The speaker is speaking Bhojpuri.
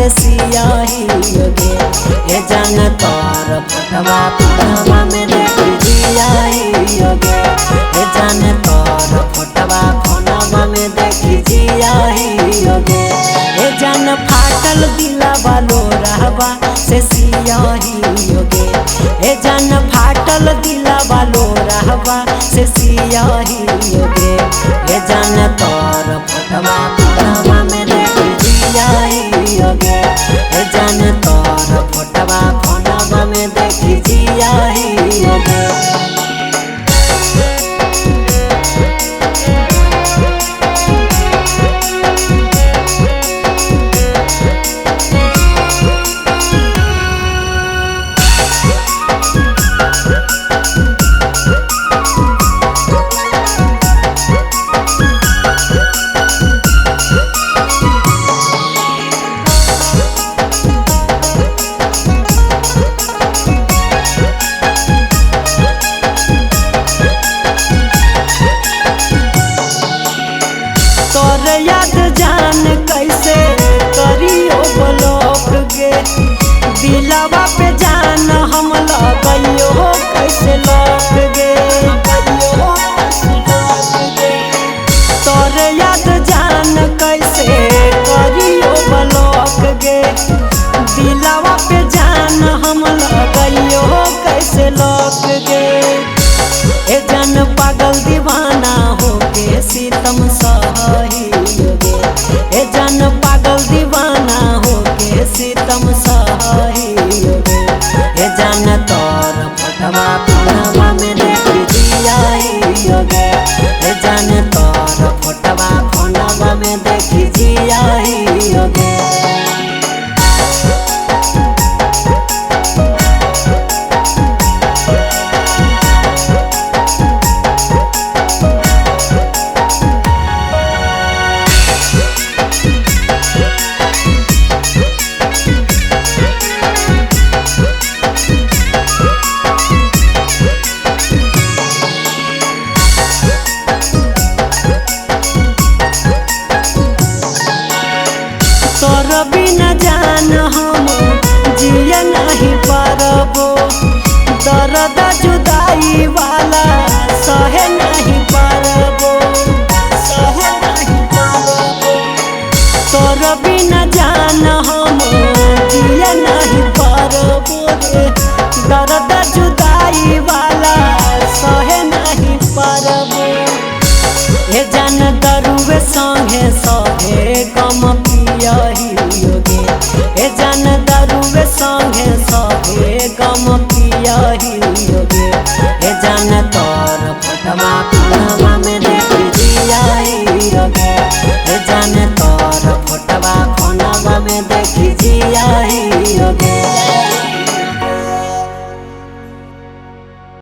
से सियाही योगे ए जान तोर फोटवा फोनवा में देखी जियाही योगे ए जान तोर फोटवा फोनवा में देखी जियाही योगे ए जान फाटल दिला वालो रहवा से सियाही योगे ए जान फाटल दिला वालो रहवा से सियाही योगे ए जान तोर फोटवा फोनवा में देखी जियाही योगे ए जान तोर फोटवा फोनवा में देखी जियाही योगे। याद जान कैसे करियो ब्लॉक गे दिलवा पे जान हम लगइयो कैसे लौट गे तोर याद जान कैसे करियो ब्लॉक गे दिलवा पे जान हम लगइयो कैसे लौट गे ए जान पागल दीवाना होके सीतम सही योगे ए जान पागल दीवाना होके सीतम सही योगे ए जान तोर फोटवा फोनवा में देखी जियाही योगे ए जान तोर फोटवा फोनवा में देखी जियाही योगे। तोर बिना जान हम जिया नहीं पारबो दर्द जुदाई वाला सहे नहीं पारबो तोर बिना जान हम जिया नहीं पारबो दर्द जुदाई वाला सहे नहीं पारबो ए जान दरुवे संगे सहे गम पियाही योगे ए जान